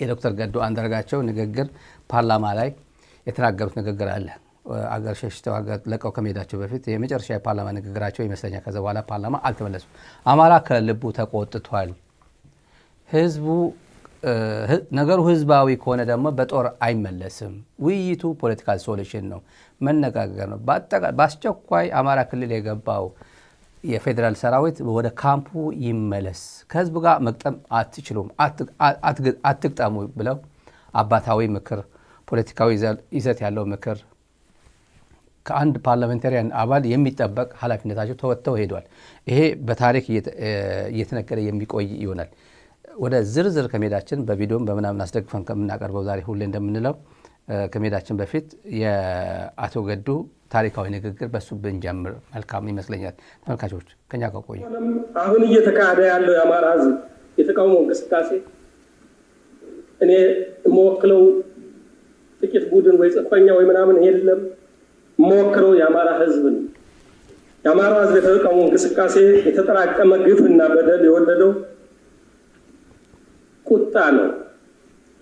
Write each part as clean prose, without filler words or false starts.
የዶክተር ገዱ አንዳርጋቸው ንግግር ፓርላማ ላይ የተናገሩት ንግግር አለ። አገር ሸሽተው አገር ለቀው ከመሄዳቸው በፊት የመጨረሻ የፓርላማ ንግግራቸው ይመስለኛል። ከዛ በኋላ ፓርላማ አልተመለሱም። አማራ ከልቡ ተቆጥቷል። ህዝቡ ነገሩ ህዝባዊ ከሆነ ደግሞ በጦር አይመለስም። ውይይቱ ፖለቲካል ሶሉሽን ነው፣ መነጋገር ነው። በአስቸኳይ አማራ ክልል የገባው የፌዴራል ሰራዊት ወደ ካምፑ ይመለስ፣ ከህዝቡ ጋር መቅጠም አትችሉም፣ አትግጠሙ ብለው አባታዊ ምክር፣ ፖለቲካዊ ይዘት ያለው ምክር ከአንድ ፓርላሜንታሪያን አባል የሚጠበቅ ኃላፊነታቸው ተወጥተው ሄዷል። ይሄ በታሪክ እየተነገረ የሚቆይ ይሆናል። ወደ ዝርዝር ከመሄዳችን በቪዲዮም በምናምን አስደግፈን ከምናቀርበው ዛሬ ሁሌ እንደምንለው ከመሄዳችን በፊት የአቶ ገዱ ታሪካዊ ንግግር በሱ ብንጀምር መልካም ይመስለኛል። ተመልካቾች ከኛ ጋር ቆዩ። አሁን እየተካሄደ ያለው የአማራ ህዝብ የተቃውሞ እንቅስቃሴ እኔ የምወክለው ጥቂት ቡድን ወይ ጽንፈኛ ወይ ምናምን የለም። የምወክለው የአማራ ህዝብ ነው። የአማራ ህዝብ የተቃውሞ እንቅስቃሴ የተጠራቀመ ግፍና በደል የወለደው ቁጣ ነው።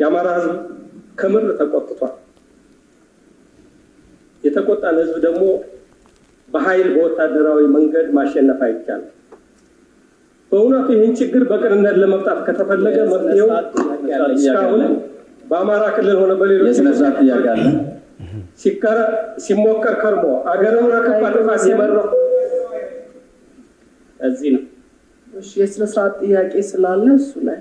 የአማራ ህዝብ ከምር ተቆጥቷል። የተቆጣን ህዝብ ደግሞ በኃይል በወታደራዊ መንገድ ማሸነፍ አይቻልም። በእውነቱ ይህን ችግር በቅንነት ለመፍታት ከተፈለገ መፍትሄው እስካሁን በአማራ ክልል ሆነ በሌሎች ሲሞከር ከርሞ አገርን ረከፋ ጥፋት የመራው እዚህ ነው። የስነ ስርዓት ጥያቄ ስላለ እሱ ላይ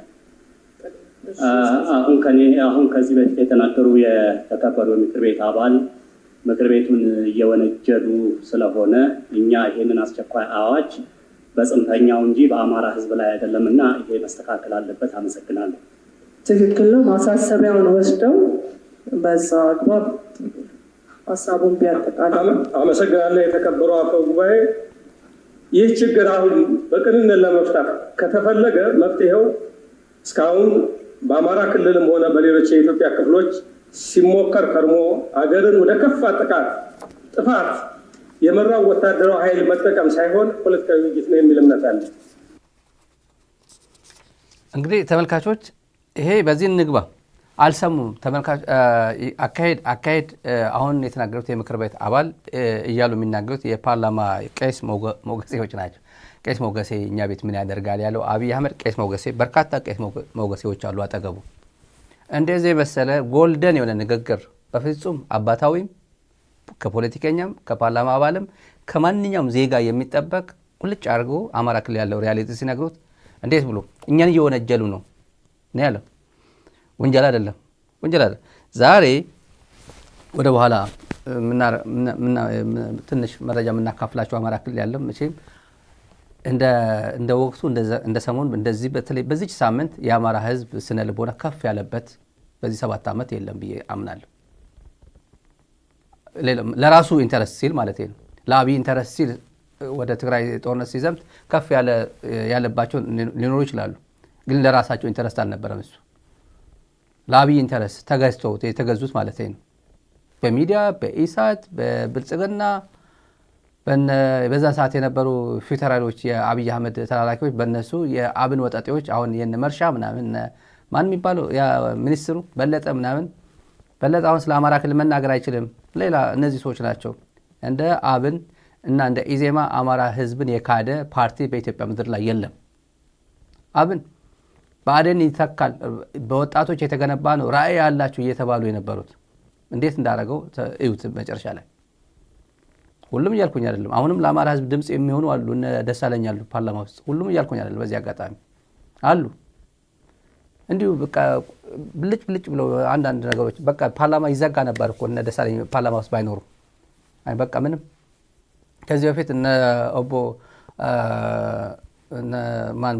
አሁን ከዚህ በፊት የተናገሩ የተከበሩ ምክር ቤት አባል ምክር ቤቱን እየወነጀሉ ስለሆነ እኛ ይሄንን አስቸኳይ አዋጅ በጽንፈኛው እንጂ በአማራ ህዝብ ላይ አይደለምና ይሄ መስተካከል አለበት። አመሰግናለሁ። ትክክል ነው። ማሳሰቢያውን ወስደው በዛ አግባብ ሀሳቡን ቢያጠቃልሉ አመሰግናለሁ። የተከበሩ አፈ ጉባኤ፣ ይህ ችግር አሁን በቅንነት ለመፍታት ከተፈለገ መፍትሄው እስካሁን በአማራ ክልልም ሆነ በሌሎች የኢትዮጵያ ክፍሎች ሲሞከር ከርሞ አገርን ወደ ከፋ ጥፋት የመራው ወታደራዊ ኃይል መጠቀም ሳይሆን ፖለቲካዊ ውይይት ነው የሚል እምነት አለ። እንግዲህ ተመልካቾች ይሄ በዚህ እንግባ አልሰሙም። ተመልካች አካሄድ አሁን የተናገሩት የምክር ቤት አባል እያሉ የሚናገሩት የፓርላማ ቄስ ሞገሴዎች ናቸው። ቄስ ሞገሴ እኛ ቤት ምን ያደርጋል ያለው አብይ አህመድ ቄስ ሞገሴ፣ በርካታ ቄስ ሞገሴዎች አሉ አጠገቡ። እንደዚህ መሰለ ጎልደን የሆነ ንግግር በፍጹም አባታዊም ከፖለቲከኛም ከፓርላማ አባልም ከማንኛውም ዜጋ የሚጠበቅ ቁልጭ አድርጎ አማራ ክልል ያለው ሪያሊቲ ሲነግሩት እንዴት ብሎ እኛን እየወነጀሉ ነው ያለው። ወንጀል አይደለም። ዛሬ ወደ በኋላ ትንሽ መረጃ የምናካፍላቸው አማራ ክልል ያለው መቼም እንደ ወቅቱ እንደ ሰሞኑ እንደዚህ በተለይ በዚች ሳምንት የአማራ ህዝብ ስነ ልቦና ከፍ ያለበት በዚህ 7 ዓመት የለም ብዬ አምናለሁ። ለራሱ ኢንተረስት ሲል ማለት ነው። ለአብይ ኢንተረስት ሲል ወደ ትግራይ ጦርነት ሲዘምት ከፍ ያለባቸው ሊኖሩ ይችላሉ፣ ግን ለራሳቸው ኢንተረስት አልነበረም። እሱ ለአብይ ኢንተረስት የተገዙት ማለት ነው። በሚዲያ በኢሳት በብልጽግና በዛ ሰዓት የነበሩ ፊውቸራሎች የአብይ አህመድ ተላላኪዎች በእነሱ የአብን ወጣጤዎች አሁን የነ መርሻ ምናምን ማን የሚባለው ያ ሚኒስትሩ በለጠ አሁን ስለ አማራ ክልል መናገር አይችልም። ሌላ እነዚህ ሰዎች ናቸው። እንደ አብን እና እንደ ኢዜማ አማራ ህዝብን የካደ ፓርቲ በኢትዮጵያ ምድር ላይ የለም። አብን በአደን ይተካል፣ በወጣቶች የተገነባ ነው፣ ራዕይ ያላችሁ እየተባሉ የነበሩት እንዴት እንዳደረገው እዩት መጨረሻ ላይ። ሁሉም እያልኩኝ አይደለም። አሁንም ለአማራ ህዝብ ድምጽ የሚሆኑ አሉ፣ እነ ደሳለኝ አሉ ፓርላማ ውስጥ። ሁሉም እያልኩኝ አይደለም። በዚህ አጋጣሚ አሉ እንዲሁ በቃ ብልጭ ብለው አንዳንድ ነገሮች በቃ ፓርላማ ይዘጋ ነበር እኮ እነ ደሳለኝ ፓርላማ ውስጥ ባይኖሩ። አይ በቃ ምንም ከዚህ በፊት እነ ኦቦ እነ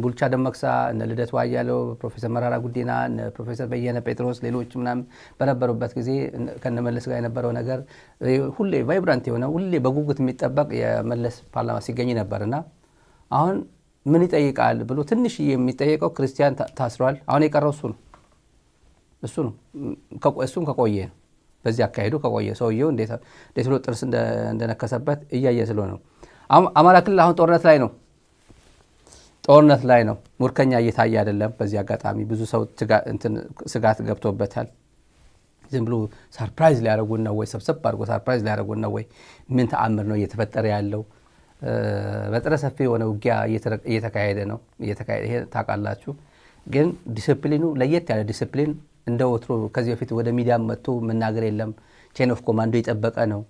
ቡልቻ ደመቅሳ፣ እነ ልደቱ አያሌው፣ ፕሮፌሰር መራራ ጉዲና፣ እነ ፕሮፌሰር በየነ ጴጥሮስ ሌሎች ምናምን በነበሩበት ጊዜ ከነመለስ ጋር የነበረው ነገር ሁሌ ቫይብራንት የሆነ ሁሌ በጉጉት የሚጠበቅ የመለስ ፓርላማ ሲገኝ ነበርና አሁን ምን ይጠይቃል ብሎ ትንሽ የሚጠየቀው ክርስቲያን ታስሯል። አሁን የቀረው እሱ ነው። እሱም ከቆየ በዚህ አካሄዱ ከቆየ ሰውየው እንዴት ብሎ ጥርስ እንደነከሰበት እያየ ስለሆነ ነው። አማራ ክልል አሁን ጦርነት ላይ ነው። ጦርነት ላይ ነው። ሙርከኛ እየታየ አይደለም። በዚህ አጋጣሚ ብዙ ሰው ስጋት ገብቶበታል። ዝም ብሎ ሰርፕራይዝ ሊያደርጉን ነው ወይ? ሰብሰብ አድርጎ ሰርፕራይዝ ሊያደርጉን ነው ወይ? ምን ተአምር ነው እየተፈጠረ ያለው? በጥረ ሰፊ የሆነ ውጊያ እየተካሄደ ነው። ይሄ ታውቃላችሁ። ግን ዲስፕሊኑ ለየት ያለ ዲስፕሊን እንደ ወትሮ ከዚህ በፊት ወደ ሚዲያ መጥቶ መናገር የለም። ቼን ኦፍ ኮማንዶ የጠበቀ ነው።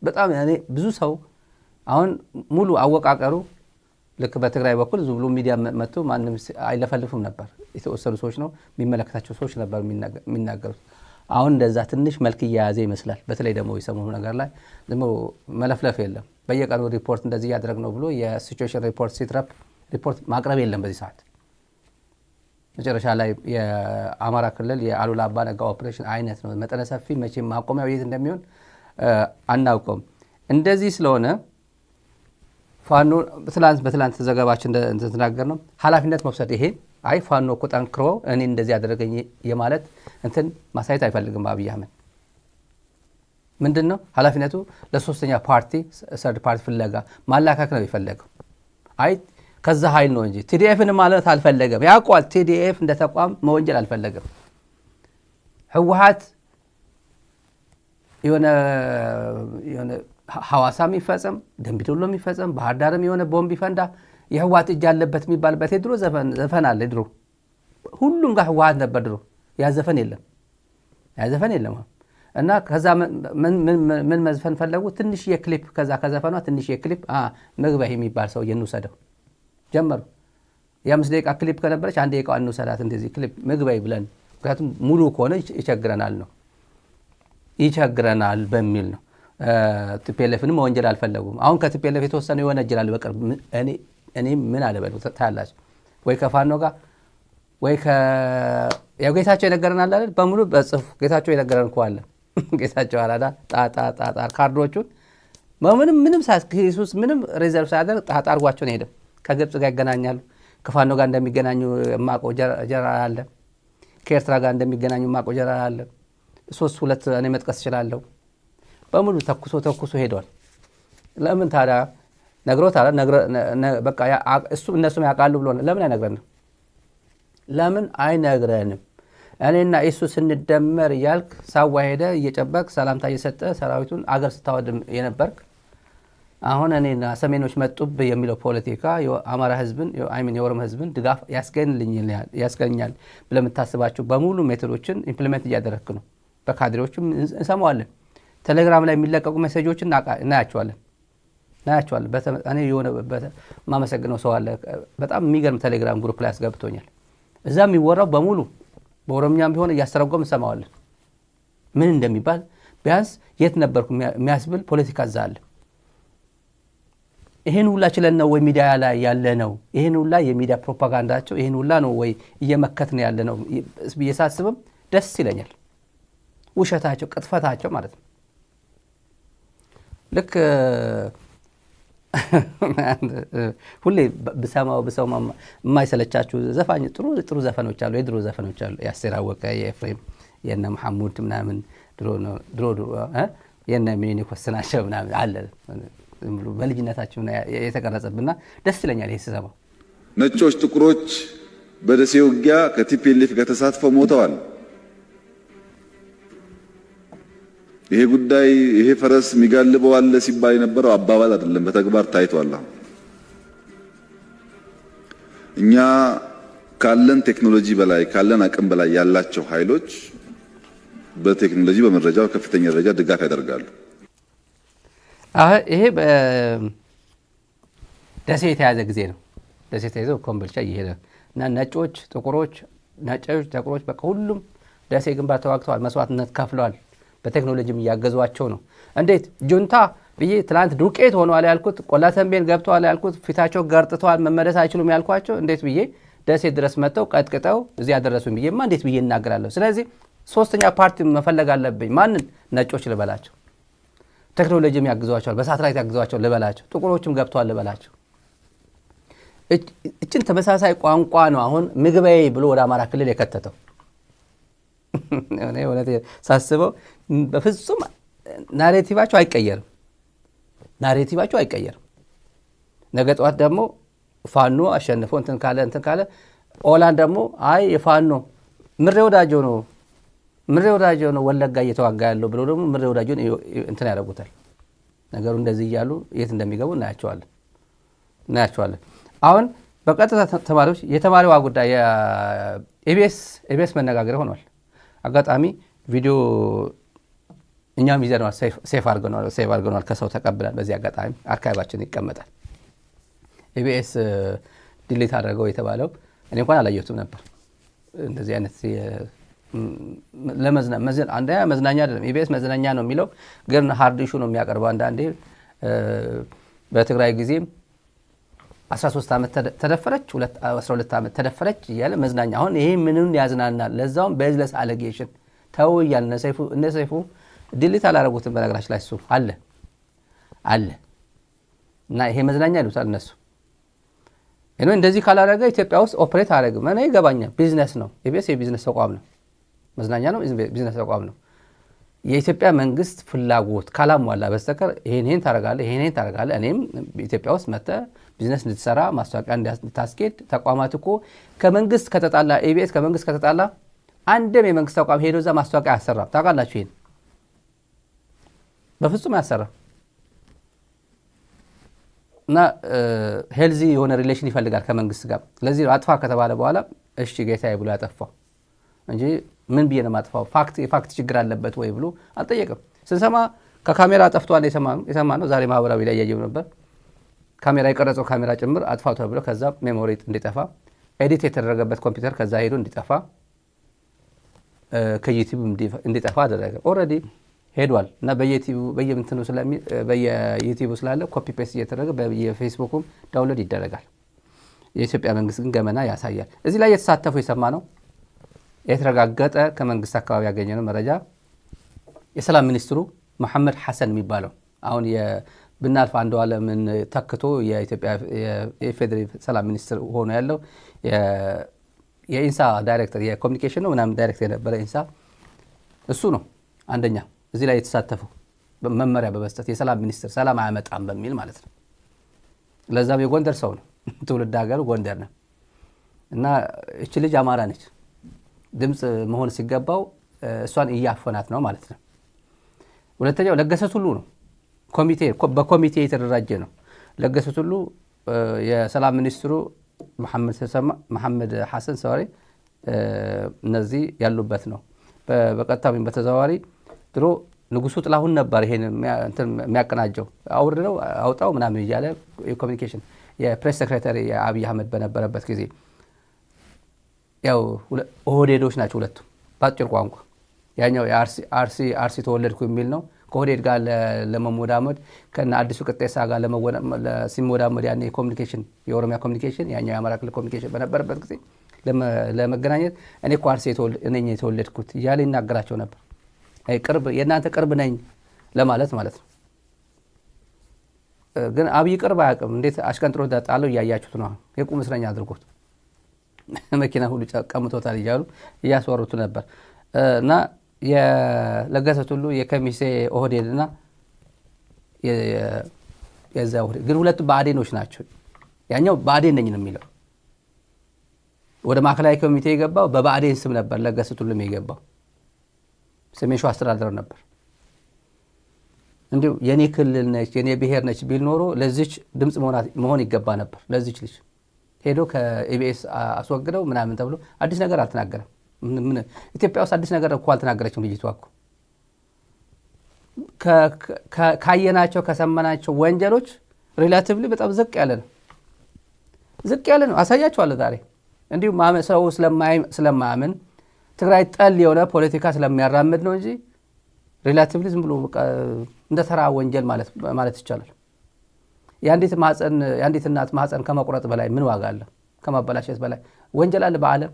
በጣም ብዙ ሰው አሁን ሙሉ አወቃቀሩ ልክ በትግራይ በኩል ዝም ብሎ ሚዲያ መጥቶ ማንም አይለፈልፍም ነበር። የተወሰኑ ሰዎች ነው የሚመለከታቸው ሰዎች ነበር የሚናገሩት። አሁን እንደዛ ትንሽ መልክ እየያዘ ይመስላል። በተለይ ደግሞ የሰሞኑ ነገር ላይ ዝም ብሎ መለፍለፍ የለም። በየቀኑ ሪፖርት እንደዚህ እያደረግ ነው ብሎ የሲቹዌሽን ሪፖርት ሲትረፕ ሪፖርት ማቅረብ የለም። በዚህ ሰዓት መጨረሻ ላይ የአማራ ክልል የአሉላ አባ ነጋ ኦፕሬሽን አይነት ነው። መጠነ ሰፊ መቼም ማቆሚያው የት እንደሚሆን አናውቀውም። እንደዚህ ስለሆነ ፋኖ በትላንት ዘገባችን እንደተናገር ነው ኃላፊነት መውሰድ ይሄ ፋኖ እኮ ጠንክሮ እኔ እንደዚህ ያደረገኝ የማለት እንትን ማሳየት አይፈልግም። አብይ አህመድ ምንድነው ኃላፊነቱ? ለሶስተኛ ፓርቲ ሰርድ ፓርቲ ፍለጋ ማላካክ ነው የፈለገው። ከዛ ኃይል ነው እንጂ ቲዲኤፍን ማለት አልፈለገም። ያውቋል። ቲዲኤፍ እንደ ተቋም መወንጀል አልፈለገም። ህወሓት የሆነ ሐዋሳ የሚፈጸም ደምቢዶሎ የሚፈጸም ባህር ዳርም የሆነ ቦምብ ይፈንዳ የህወሓት እጅ አለበት የሚባልበት የድሮ ዘፈን አለ። ድሮ ሁሉም ጋር ህወሓት ነበር። ድሮ ያዘፈን የለም። እና ከዛ ምን መዝፈን ፈለጉ? ትንሽ የክሊፕ ከዛ ከዘፈኗ ትንሽ የክሊፕ መግቢያ የሚባል ሰው እንውሰደው ጀመሩ። የ5 ደቂቃ ክሊፕ ከነበረች 1 ደቂቃ እንውሰዳት እንደዚህ ክሊፕ መግቢያ ብለን፣ ምክንያቱም ሙሉ ከሆነ ይቸግረናል በሚል ነው። ቲፒኤልኤፍንም መወንጀል አልፈለጉም። አሁን ከቲፒኤልኤፍ የተወሰነ ይወነጀላል በቅርብ። እኔ ምን አለበሉ ታያላችሁ ወይ ከፋኖ ጋር ወይ ያው ጌታቸው የነገረናል አይደል? በሙሉ በጽፍ ጌታቸው የነገረን እኮ አለ። ጌታቸው አራዳ ጣጣ ካርዶቹን ምንም ሳይሱስ ምንም ሪዘርቭ ሳያደርግ ጣጣ አድርጓቸው ነው ሄደው። ከግብጽ ጋር ይገናኛሉ። ከፋኖ ጋር እንደሚገናኙ ማቆ ጀነራል አለ። ከኤርትራ ጋር እንደሚገናኙ ማቆ ጀነራል አለ። 2 እኔ መጥቀስ እችላለሁ። በሙሉ ተኩሶ ሄዷል። ለምን ታዲያ ነግሮታል? በቃ እነሱም ያውቃሉ ብሎ ለምን አይነግረንም? ለምን አይነግረንም? እኔና እሱ ስንደመር እያልክ ሳዋ ሄደ እየጨበቅ ሰላምታ እየሰጠ ሰራዊቱን አገር ስታወድም የነበርክ አሁን እኔና ሰሜኖች መጡብ የሚለው ፖለቲካ የአማራ ህዝብን የኦሮሞ ህዝብን ድጋፍ ያስገኛል ብለምታስባቸው በሙሉ ሜቶዶችን ኢምፕሊሜንት እያደረግክ ነው። በካድሬዎችም እንሰማዋለን። ቴሌግራም ላይ የሚለቀቁ ሜሴጆችን እናያቸዋለን። እኔ የሆነ ማመሰግነው ሰው አለ። በጣም የሚገርም ቴሌግራም ግሩፕ ላይ አስገብቶኛል። እዛ የሚወራው በሙሉ በኦሮምኛም ቢሆን እያስተረጎም እንሰማዋለን። ምን እንደሚባል ቢያንስ የት ነበርኩ የሚያስብል ፖለቲካ እዛ አለ። ይሄን ሁላ ችለን ነው ወይ ሚዲያ ላይ ያለ ነው? ይሄን ሁላ የሚዲያ ፕሮፓጋንዳቸው ይሄን ሁላ ነው ወይ እየመከትን ያለ ነው? እየሳስብም ደስ ይለኛል። ውሸታቸው፣ ቅጥፈታቸው ማለት ነው። ልክ ሁሌ ብሰማው የማይሰለቻችሁ ዘፋኝ ጥሩ ዘፈኖች አሉ። የድሮ ዘፈኖች አሉ። የአስቴር አወቀ፣ የኤፍሬም፣ የነ መሐሙድ ምናምን ድሮ የነ ሚኒሊክ ወስናቸው ምናምን አለ። በልጅነታቸው የተቀረጸብና ደስ ይለኛል ይሄ ስሰማው። ነጮች ጥቁሮች በደሴ ውጊያ ከቲፒኤልኤፍ ጋር ተሳትፈው ሞተዋል። ይሄ ጉዳይ ይሄ ፈረስ የሚጋልበው አለ ሲባል የነበረው አባባል አይደለም፣ በተግባር ታይቷል። እኛ ካለን ቴክኖሎጂ በላይ ካለን አቅም በላይ ያላቸው ኃይሎች በቴክኖሎጂ በመረጃ ከፍተኛ ደረጃ ድጋፍ ያደርጋሉ። ይሄ ደሴ የተያዘ ጊዜ ነው። ደሴ ተይዘው ኮምቦልቻ እየሄደ እና ነጮች ጥቁሮች በቃ ሁሉም ደሴ ግንባር ተዋግተዋል፣ መስዋዕትነት ከፍለዋል። በቴክኖሎጂም እያገዟቸው ነው። እንዴት ጁንታ ብዬ ትላንት ዱቄት ሆነዋል ያልኩት፣ ቆላተንቤን ገብተዋል ያልኩት፣ ፊታቸው ገርጥተዋል መመለስ አይችሉም ያልኳቸው እንዴት ብዬ ደሴ ድረስ መጥተው ቀጥቅጠው እዚህ ያደረሱኝ ብዬማ እንዴት ብዬ እናገራለሁ? ስለዚህ ሶስተኛ ፓርቲ መፈለግ አለብኝ። ማንን? ነጮች ልበላቸው፣ ቴክኖሎጂም ያግዟቸዋል፣ በሳተላይት ያግዟቸው ልበላቸው፣ ጥቁሮችም ገብተዋል ልበላቸው። እችን ተመሳሳይ ቋንቋ ነው አሁን ምግበይ ብሎ ወደ አማራ ክልል የከተተው። ሳስበው በፍጹም ናሬቲቫቸው አይቀየርም። ነገ ጠዋት ደግሞ ፋኖ አሸንፎ እንትን ካለ ኦላን ደግሞ አይ የፋኖ ምሬ ወዳጆ ነው ወለጋ እየተዋጋ ያለው ብሎ ደግሞ ምሬ ወዳጆን እንትን ያደርጉታል። ነገሩ እንደዚህ እያሉ የት እንደሚገቡ እናያቸዋለን። አሁን በቀጥታ ተማሪዎች የተማሪዋ ጉዳይ ኢቢኤስ መነጋገሪያ ሆኗል። አጋጣሚ ቪዲዮ እኛም ይዘነዋል፣ ሴቭ አድርገናል፣ ከሰው ተቀብላል። በዚህ አጋጣሚ አርካይቫችን ይቀመጣል። ኢቢኤስ ዲሊት አድርገው የተባለው እኔ እንኳን አላየሁትም ነበር። እንደዚህ አይነት አንደኛ መዝናኛ አይደለም። ኢቢኤስ መዝናኛ ነው የሚለው ግን ሃርድ ኢሹ ነው የሚያቀርበው። አንዳንዴ በትግራይ ጊዜ 13 ዓመት ተደፈረች 12 ዓመት ተደፈረች እያለ መዝናኛ። አሁን ይሄ ምንን ያዝናናል? ለዛውም ቤዝለስ አሌጌሽን ተው እያለ እነ ሰይፉ ዲሊት አላረጉትም። በነገራችን ላይ እሱ አለ እና ይሄ መዝናኛ ይሉታል እነሱ። እንደዚህ ካላረገ ኢትዮጵያ ውስጥ ኦፕሬት አያደርግም። እኔ ይገባኛል። ቢዝነስ ነው። ኢቢኤስ የቢዝነስ ተቋም ነው። መዝናኛ ነው፣ ቢዝነስ ተቋም ነው። የኢትዮጵያ መንግስት ፍላጎት ካላሟላ በስተቀር ይሄን ታረጋለህ። እኔም ኢትዮጵያ ውስጥ መጥተህ ቢዝነስ እንድትሰራ ማስታወቂያ እንድታስኬድ ተቋማት እኮ ከመንግስት ከተጣላ ኢቢኤስ ከመንግስት ከተጣላ አንድም የመንግስት ተቋም ሄዶ እዛ ማስታወቂያ አያሰራም። ታውቃላችሁ? ይሄን በፍጹም አያሰራም። እና ሄልዚ የሆነ ሪሌሽን ይፈልጋል ከመንግስት ጋር። ስለዚህ አጥፋ ከተባለ በኋላ እሺ ጌታዬ ብሎ ያጠፋው እንጂ ምን ብዬ ነው ማጥፋው? የፋክት ችግር አለበት ወይ ብሎ አልጠየቅም። ስንሰማ ከካሜራ ጠፍቷል የሰማ ነው። ዛሬ ማህበራዊ ላይ ያየው ነበር። ካሜራ የቀረጸው ካሜራ ጭምር አጥፋው ተብሎ ከዛ ሜሞሪ እንዲጠፋ ኤዲት የተደረገበት ኮምፒውተር ከዛ ሄዶ እንዲጠፋ ከዩቲዩብ እንዲጠፋ አደረገ። ኦልሬዲ ሄዷል እና በየዩቲዩብ ስላለ ኮፒ ፔስት እየተደረገ በየፌስቡክም ዳውንሎድ ይደረጋል። የኢትዮጵያ መንግስት ግን ገመና ያሳያል። እዚህ ላይ የተሳተፉ የሰማ ነው የተረጋገጠ ከመንግስት አካባቢ ያገኘነው መረጃ የሰላም ሚኒስትሩ መሐመድ ሐሰን የሚባለው አሁን ብናልፍ አንዱዓለምን ተክቶ የኢትዮጵያ የፌዴራል ሰላም ሚኒስትር ሆኖ ያለው የኢንሳ ዳይሬክተር የኮሚኒኬሽን ነው ምናምን ዳይሬክተር የነበረ ኢንሳ እሱ ነው አንደኛ እዚህ ላይ የተሳተፈው መመሪያ በመስጠት የሰላም ሚኒስትር ሰላም አያመጣም በሚል ማለት ነው። ለዛም የጎንደር ሰው ነው፣ ትውልድ ሀገሩ ጎንደር ነው እና እቺ ልጅ አማራ ነች። ድምፅ መሆን ሲገባው እሷን እያፈናት ነው ማለት ነው። ሁለተኛው ለገሰ ቱሉ ነው። በኮሚቴ የተደራጀ ነው። ለገሰ ቱሉ የሰላም ሚኒስትሩ መሐመድ ሐሰን ሰዋሪ እነዚህ ያሉበት ነው። በቀጥታ በተዘዋዋሪ ድሮ ንጉሱ ጥላሁን ነበር ይሄን የሚያቀናጀው አውርደው አውጣው ምናምን እያለ የኮሚኒኬሽን የፕሬስ ሴክሬታሪ የአብይ አህመድ በነበረበት ጊዜ ያው ኦህዴዶች ናቸው ሁለቱ በአጭር ቋንቋ። ያኛው አርሲ ተወለድኩ የሚል ነው ከኦህዴድ ጋር ለመሞዳመድ ከነ አዲሱ ቅጤሳ ጋር ሲሞዳመድ ያኔ ኮሚኒኬሽን የኦሮሚያ ኮሚኒኬሽን ያኛው የአማራ ክልል ኮሚኒኬሽን በነበረበት ጊዜ ለመገናኘት እኔ እኮ አርሲ የተወለድኩት እያለ ይናገራቸው ነበር። የእናንተ ቅርብ ነኝ ለማለት ማለት ነው። ግን አብይ ቅርብ አያውቅም። እንዴት አሽቀንጥሮ ጣለው እያያችሁት ነው። የቁም እስረኛ አድርጎት መኪና ሁሉ ቀምቶታል እያሉ እያስወሩት ነበር። እና የለገሰ ቱሉ የከሚሴ ኦህዴድና የዛ ኦህዴድ ግን ሁለቱ ብአዴኖች ናቸው። ያኛው ብአዴን ነኝ ነው የሚለው። ወደ ማዕከላዊ ኮሚቴ የገባው በብአዴን ስም ነበር። ለገሰ ቱሉም የገባው ሰሜን ሸዋ አስተዳደር ነበር። እንዲሁ የኔ ክልል ነች የኔ ብሔር ነች ቢል ኖሮ ለዚች ድምፅ መሆን ይገባ ነበር። ለዚች ልጅ ሄዶ ከኢቢኤስ አስወግደው ምናምን ተብሎ አዲስ ነገር አልተናገረም። ኢትዮጵያ ውስጥ አዲስ ነገር እኮ አልተናገረችም ልጅቷ እኮ። ካየናቸው ከሰማናቸው ወንጀሎች ሪላቲቭሊ በጣም ዝቅ ያለ ነው። አሳያቸዋለሁ ዛሬ። እንዲሁ ሰው ስለማያምን ትግራይ ጠል የሆነ ፖለቲካ ስለሚያራምድ ነው እንጂ ሪላቲቭሊ ዝም ብሎ እንደ ተራ ወንጀል ማለት ይቻላል። የአንዲት እናት ማህፀን ከመቁረጥ በላይ ምን ዋጋ አለ? ከማበላሸት በላይ ወንጀል አለ በዓለም?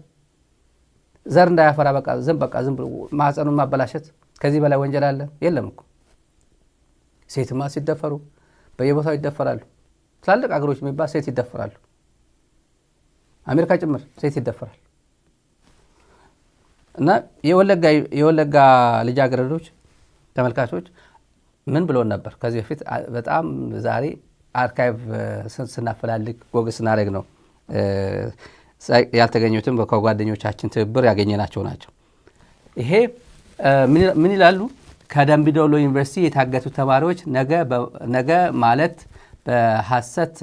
ዘር እንዳያፈራ ዝም ብሎ ማህፀኑን ማበላሸት ከዚህ በላይ ወንጀል አለ? የለም እኮ። ሴትማ ሲደፈሩ በየቦታው ይደፈራሉ። ትላልቅ አገሮች የሚባል ሴት ይደፈራሉ። አሜሪካ ጭምር ሴት ይደፈራል። እና የወለጋ ልጃገረዶች ተመልካቾች ምን ብሎን ነበር ከዚህ በፊት? በጣም ዛሬ አርካይቭ ስናፈላልግ ጎግ ስናደርግ ነው ያልተገኙትም ከጓደኞቻችን ትብብር ያገኘናቸው ናቸው። ይሄ ምን ይላሉ? ከደምቢ ዶሎ ዩኒቨርሲቲ የታገቱ ተማሪዎች ነገ ማለት በሐሰት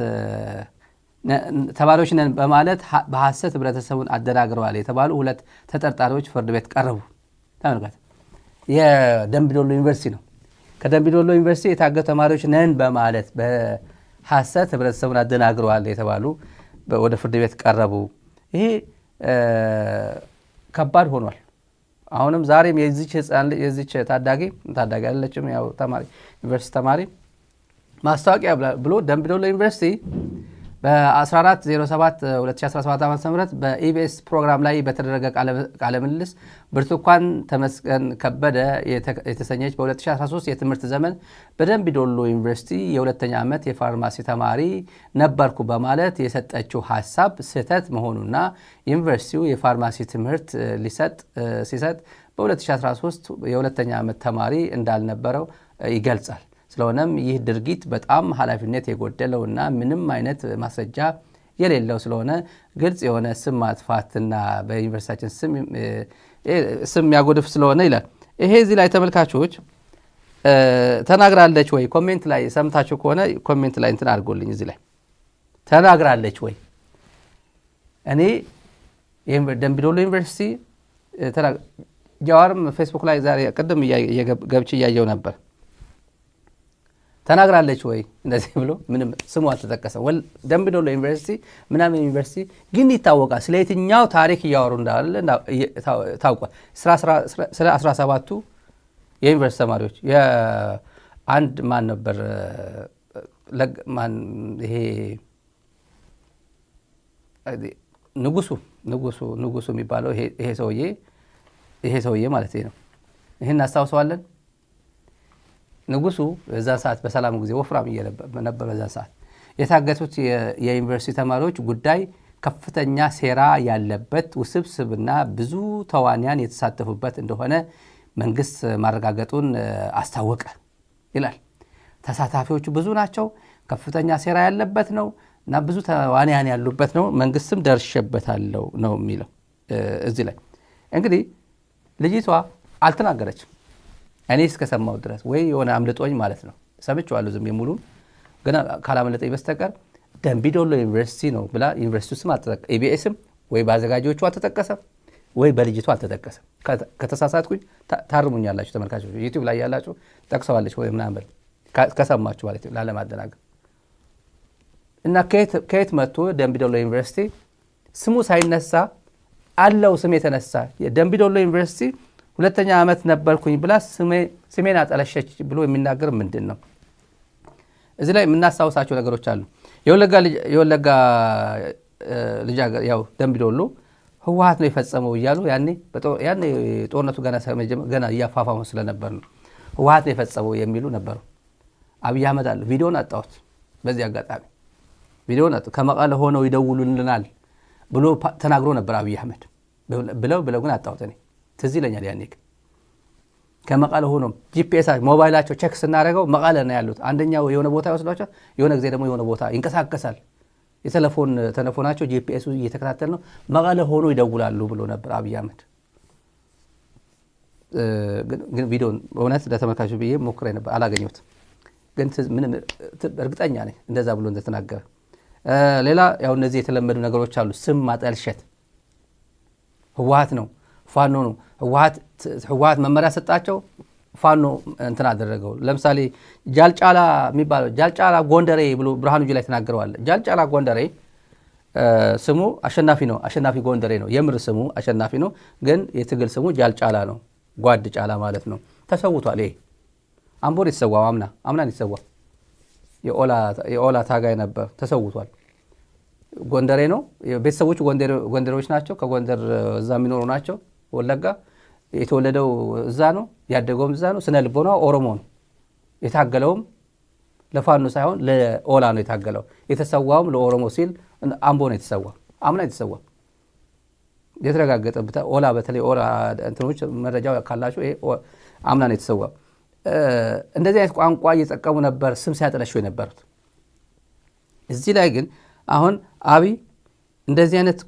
ተማሪዎች ነን በማለት በሐሰት ህብረተሰቡን አደናግረዋል የተባሉ 2 ተጠርጣሪዎች ፍርድ ቤት ቀረቡ። ተመልከቱ፣ የደምቢ ዶሎ ዩኒቨርሲቲ ነው። ከደምቢ ዶሎ ዩኒቨርሲቲ የታገቱ ተማሪዎች ነን በማለት በሐሰት ህብረተሰቡን አደናግረዋል የተባሉ ወደ ፍርድ ቤት ቀረቡ። ይሄ ከባድ ሆኗል። አሁንም ዛሬም የዚች ታዳጊ አይደለችም፣ ያው ተማሪ ዩኒቨርሲቲ ተማሪ ማስታወቂያ ብሎ ደምቢ ዶሎ ዩኒቨርሲቲ በ14/07/2017 ዓ.ም በኢቢኤስ ፕሮግራም ላይ በተደረገ ቃለ ምልልስ ብርቱካን ተመስገን ከበደ የተሰኘች በ2013 የትምህርት ዘመን በደምቢ ዶሎ ዩኒቨርሲቲ የ2ኛ ዓመት የፋርማሲ ተማሪ ነበርኩ በማለት የሰጠችው ሐሳብ ስህተት መሆኑና ዩኒቨርሲቲው የፋርማሲ ትምህርት ሲሰጥ በ2013 የ2ኛ ዓመት ተማሪ እንዳልነበረው ይገልጻል። ስለሆነም ይህ ድርጊት በጣም ኃላፊነት የጎደለውና ምንም አይነት ማስረጃ የሌለው ስለሆነ ግልጽ የሆነ ስም ማጥፋትና በዩኒቨርሲቲያችን ስም ያጎድፍ ስለሆነ ይላል። ይሄ እዚህ ላይ ተመልካቾች ተናግራለች ወይ? ኮሜንት ላይ ሰምታችሁ ከሆነ ኮሜንት ላይ እንትን አድርጎልኝ። እዚህ ላይ ተናግራለች ወይ? እኔ ደምቢ ዶሎ ዩኒቨርሲቲ ጀዋርም ፌስቡክ ላይ ዛሬ ቅድም ገብቼ እያየው ነበር። ተናግራለች ወይ እንደዚህ ብሎ ምንም ስሙ አልተጠቀሰም። ደምቢ ዶሎ ዩኒቨርሲቲ ምናምን ዩኒቨርሲቲ ግን ይታወቃል። ስለ የትኛው ታሪክ እያወሩ እንዳለ ታውቋል። ስለ 17ቱ የዩኒቨርሲቲ ተማሪዎች የአንድ ማን ነበር ይሄ ንጉሱ የሚባለው ይሄ ሰውዬ ማለት ነው። ይህን እናስታውሰዋለን። ንጉሱ በዛ ሰዓት በሰላሙ ጊዜ ወፍራም ነበር። በዛ ሰዓት የታገቱት የዩኒቨርሲቲ ተማሪዎች ጉዳይ ከፍተኛ ሴራ ያለበት ውስብስብና ብዙ ተዋንያን የተሳተፉበት እንደሆነ መንግስት ማረጋገጡን አስታወቀ ይላል። ተሳታፊዎቹ ብዙ ናቸው፣ ከፍተኛ ሴራ ያለበት ነው እና ብዙ ተዋንያን ያሉበት ነው፣ መንግስትም ደርሼበታለሁ ነው የሚለው። እዚህ ላይ እንግዲህ ልጅቷ አልተናገረችም። እኔ እስከሰማው ድረስ ወይ የሆነ አምልጦኝ ማለት ነው። ሰምቼዋለሁ ዝም የሙሉን ግን ካላመለጠኝ በስተቀር ደምቢ ዶሎ ዩኒቨርሲቲ ነው ብላ ዩኒቨርሲቲው ስም አልተጠቀሰም። ኢቢኤስም ወይ በአዘጋጆቹ አልተጠቀሰም ወይ በልጅቷ አልተጠቀሰም። ከተሳሳትኩኝ ታርሙኛላችሁ ተመልካቾች፣ ዩቲዩብ ላይ ያላችሁ ጠቅሰዋለች ወይ ምናምን ከሰማችሁ ማለት ነው ላለማደናገር። እና ከየት መጥቶ ደምቢ ዶሎ ዩኒቨርሲቲ ስሙ ሳይነሳ አለው ስም የተነሳ የደምቢ ዶሎ ዩኒቨርሲቲ 2ኛ ዓመት ነበርኩኝ ብላ ስሜን አጠለሸች ብሎ የሚናገር ምንድን ነው? እዚህ ላይ የምናስታውሳቸው ነገሮች አሉ። የወለጋ ልጃገር ያው ደምቢ ዶሎ ህወሓት ነው የፈጸመው እያሉ ያኔ ጦርነቱ ገና እያፋፋሙ ስለነበር ነው ህወሓት ነው የፈጸመው የሚሉ ነበሩ። አብይ አህመድ አለ ቪዲዮን አጣሁት። በዚህ አጋጣሚ ቪዲዮን ከመቀለ ሆነው ይደውሉልናል ብሎ ተናግሮ ነበር አብይ አህመድ ብለው ግን አጣሁት። እኔ ትዝ ይለኛል ያኔ ከመቀለ ሆኖ ጂፒኤስ ሞባይላቸው ቼክ ስናደርገው መቀለ ነው ያሉት። አንደኛው የሆነ ቦታ ይወስዷቸው፣ የሆነ ጊዜ ደግሞ የሆነ ቦታ ይንቀሳቀሳል። ቴሌፎናቸው ጂፒኤሱ እየተከታተል ነው መቀለ ሆኖ ይደውላሉ ብሎ ነበር አብይ አህመድ። ግን ቪዲዮን እውነት ለተመልካቹ ብዬ ሞክሬ ነበር አላገኘሁት። ግን ምንም እርግጠኛ ነኝ እንደዛ ብሎ እንደተናገረ። ሌላ ያው እነዚህ የተለመዱ ነገሮች አሉ። ስም ማጠልሸት ህወሓት ነው ፋኖ ነው ህወሓት መመሪያ ሰጣቸው፣ ፋኖ እንትን አደረገው። ለምሳሌ ጃልጫላ የሚባለው ጃልጫላ ጎንደሬ ብሎ ብርሃኑ ጁላ ተናግረዋል። ጃልጫላ ጎንደሬ ስሙ አሸናፊ ነው፣ አሸናፊ ጎንደሬ ነው። የምር ስሙ አሸናፊ ነው፣ ግን የትግል ስሙ ጃልጫላ ነው። ጓድ ጫላ ማለት ነው። ተሰውቷል። ይሄ አምቦር የተሰዋው አምናን የተሰዋ የኦላ ታጋይ ነበር፣ ተሰውቷል። ጎንደሬ ነው። ቤተሰቦቹ ጎንደሬዎች ናቸው። ከጎንደር እዛ የሚኖሩ ናቸው። ወለጋ የተወለደው እዛ ነው፣ ያደገውም እዛ ነው። ስነ ልቦናው ኦሮሞ ነው። የታገለውም ለፋኖ ሳይሆን ለኦላ ነው የታገለው። የተሰዋውም ለኦሮሞ ሲል አምቦ ነው የተሰዋ፣ አምና የተሰዋ የተረጋገጠበት ኦላ። በተለይ ኦላ እንትኖች መረጃው ካላችሁ ይሄ አምና ነው የተሰዋ። እንደዚህ አይነት ቋንቋ እየተጠቀሙ ነበር ስም ሲያጠለሹ የነበሩት። እዚህ ላይ ግን አሁን አብይ እንደዚህ አይነት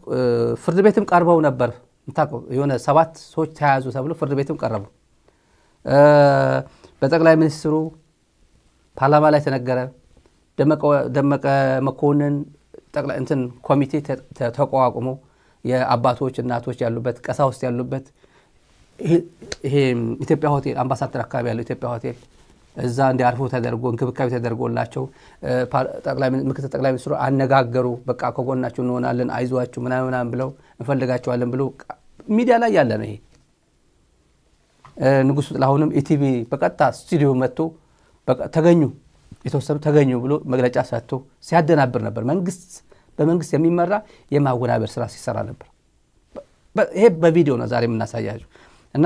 ፍርድ ቤትም ቀርበው ነበር። የሆነ 7 ሰዎች ተያዙ ተብሎ ፍርድ ቤትም ቀረቡ። በጠቅላይ ሚኒስትሩ ፓርላማ ላይ ተነገረ። ደመቀ መኮንን ጠቅላይ ኮሚቴ ተቋቁሞ የአባቶች እናቶች ያሉበት ቀሳውስት ያሉበት ይሄ ኢትዮጵያ ሆቴል አምባሳደር አካባቢ ያለው ኢትዮጵያ ሆቴል እዛ እንዲያርፉ ተደርጎ እንክብካቤ ተደርጎላቸው ምክትል ጠቅላይ ሚኒስትሩ አነጋገሩ። በቃ ከጎናችሁ እንሆናለን አይዟችሁ ምናምን ብለው እንፈልጋቸዋለን ብለው ሚዲያ ላይ ያለ ነው። ይሄ ንጉሱ ጥላሁንም ኢቲቪ በቀጥታ ስቱዲዮ መጥቶ ተገኙ የተወሰኑ ተገኙ ብሎ መግለጫ ሰጥቶ ሲያደናብር ነበር። በመንግስት የሚመራ የማወናበር ስራ ሲሰራ ነበር። ይሄ በቪዲዮ ነው ዛሬ የምናሳያችሁ። እና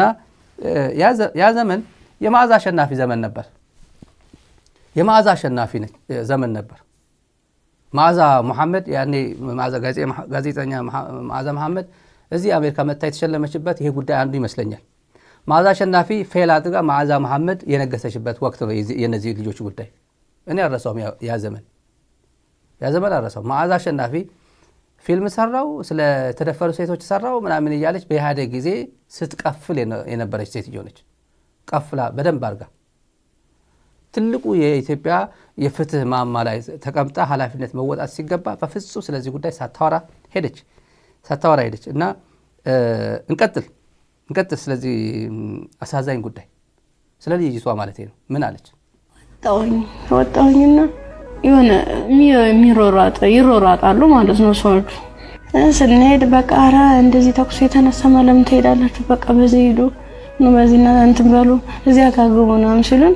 ያ ዘመን የመዓዛ አሸናፊ ዘመን ነበር። የመዓዛ አሸናፊ ዘመን ነበር። መዓዛ መሐመድ ያኔ ጋዜጠኛ መዓዛ መሐመድ እዚህ አሜሪካ መታ የተሸለመችበት ይሄ ጉዳይ አንዱ ይመስለኛል። መዓዛ አሸናፊ ፌል አድርጋ መዓዛ መሐመድ የነገሰችበት ወቅት ነው የነዚህ ልጆች ጉዳይ። እኔ አልረሳውም። ያ ዘመን አልረሳውም። መዓዛ አሸናፊ ፊልም ሰራው፣ ስለ ተደፈሩ ሴቶች ሰራው ምናምን እያለች በኢህአዴግ ጊዜ ስትቀፍል የነበረች ሴትዮ ነች። ቀፍላ በደንብ አድርጋ ትልቁ የኢትዮጵያ የፍትህ ማማ ላይ ተቀምጣ ኃላፊነት መወጣት ሲገባ በፍጹም ስለዚህ ጉዳይ ሳታወራ ሄደች እና እንቀጥል ስለዚህ አሳዛኝ ጉዳይ ስለ ልጅቷ ማለት ነው። ምን አለች? ወጣሁኝና የሆነ ይሮራጣሉ ማለት ነው ሰዎቹ። ስንሄድ በቃ ኧረ እንደዚህ ተኩስ የተነሳ ለምን ትሄዳላችሁ? በቃ በዚህ ሂዱ ነው በዚህና እንትን በሉ እዚያ ካገቡ ነው ሲሉን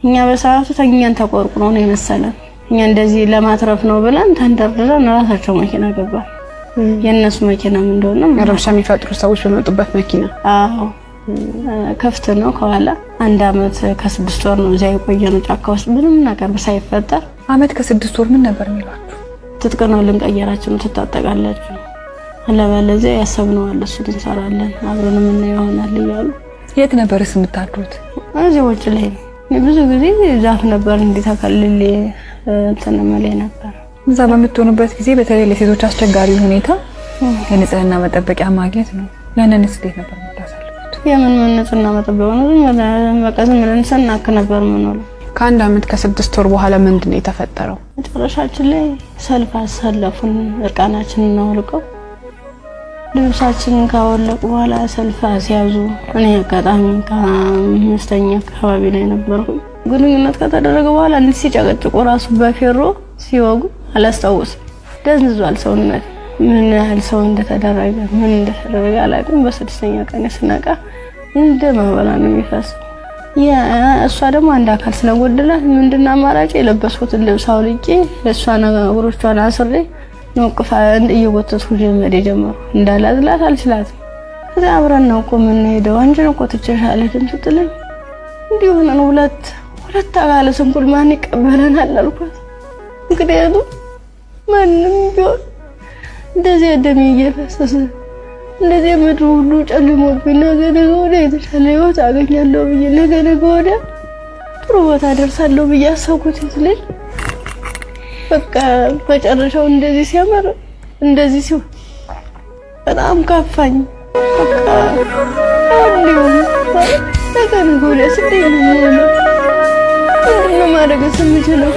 እኛ በሰዓቱ ተኛን ተቆርቁሮ ነው የመሰለን። እኛ እንደዚህ ለማትረፍ ነው ብለን ተንደርድረን ራሳቸው መኪና ገባል። የነሱ መኪና ምን እንደሆነ ረብሻ የሚፈጥሩ ሰዎች በመጡበት መኪና ከፍት ነው ከኋላ 1 አመት ከ6 ወር ነው እዚያ የቆየነው ጫካ ውስጥ ምንም ነገር ሳይፈጠር። አመት ከ6 ወር ምን ነበር የሚሏችሁ? ትጥቅ ነው ልንቀየራችሁ ነው ትታጠቃላችሁ፣ አለበለዚያ ያሰብነው አለ እሱ እንሰራለን አብረን ምን ይሆናል እያሉ። የት ነበርስ የምታድሩት? እዚህ ውጭ ላይ ብዙ ጊዜ ዛፍ ነበር እንዲተከልል ተነመለ ነበር። እዛ በምትሆኑበት ጊዜ በተለይ ለሴቶች አስቸጋሪ ሁኔታ የንጽህና መጠበቂያ ማግኘት ነው። ያንንስ እንዴት ነበር የምታሳልፉት? የምን ንጽህና መጠበቂያ ነው? በቃ ዝም ብለን ስናክ ነበር የምንውለው። ከ1 አመት ከ6 ወር በኋላ ምንድነው የተፈጠረው? መጨረሻችን ላይ ሰልፍ አሳለፉን። እርቃናችንን አውልቀው ልብሳችንን ካወለቁ በኋላ ሰልፍ አስያዙ። እኔ አጋጣሚ ከአምስተኛ አካባቢ ላይ ነበርኩ። ግንኙነት ከተደረገ በኋላ እንዴት ሲጨቀጭቁ ራሱ በፌሮ ሲወጉ አላስታውስም። ደንዝዟል ሰውነት። ምን ያህል ሰው እንደተደረገ አላውቅም። በ6ኛ ቀን ስነቃ እንደማበላ ነው የሚፈሰው። እሷ ደግሞ አንድ አካል ስለጎደላት ምንድነው አማራጭ? የለበስኩትን ልብስ አውልቄ ለእሷ ነገሮቿን አስሬ ነውቅፋ እየጎተትኩ ጀመሩ። እንዳላዝላት አልችላትም። ከዚያ አብረን ነው እኮ የምንሄደው አንቺን እኮ ትችሻለሽ ስትለኝ እንዲህ ሆነን ሁለት አካለ ስንኩል ማን ይቀበለናል አልኳት። ምክንያቱም ማንም ቢሆን እንደዚህ ደም እየፈሰሰ እንደዚህ ምድሩ ሁሉ ጨልሞብኝ ነገ ወዲያ የተሻለ ህይወት አገኛለሁ ብዬ ነገ ወዲያ ጥሩ ቦታ ደርሳለሁ ብዬ አሰብኩት ልጅ በቃ መጨረሻው እንደዚህ ሲያመር እንደዚህ ሲሆን በጣም ካፋኝ። በቃ ነገ ወዲያ ስደኝ ነው ማድረግ የምችለው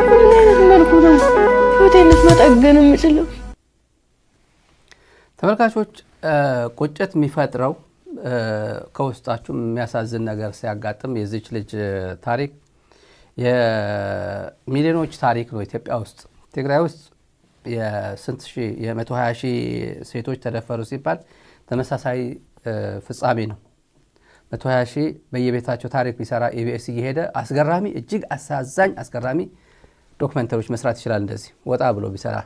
ምን አይነት መልኩ ነው ሆቴልስ መጠገን የምችለው? ተመልካቾች ቁጭት የሚፈጥረው ከውስጣችሁ የሚያሳዝን ነገር ሲያጋጥም የዚች ልጅ ታሪክ የሚሊዮኖች ታሪክ ነው። ኢትዮጵያ ውስጥ ትግራይ ውስጥ የ120 ሺህ ሴቶች ተደፈሩ ሲባል ተመሳሳይ ፍጻሜ ነው። 120 ሺህ በየቤታቸው ታሪክ ቢሰራ ኢቢኤስ እየሄደ አስገራሚ እጅግ አሳዛኝ አስገራሚ ዶክመንተሪዎች መስራት ይችላል። እንደዚህ ወጣ ብሎ ቢሰራ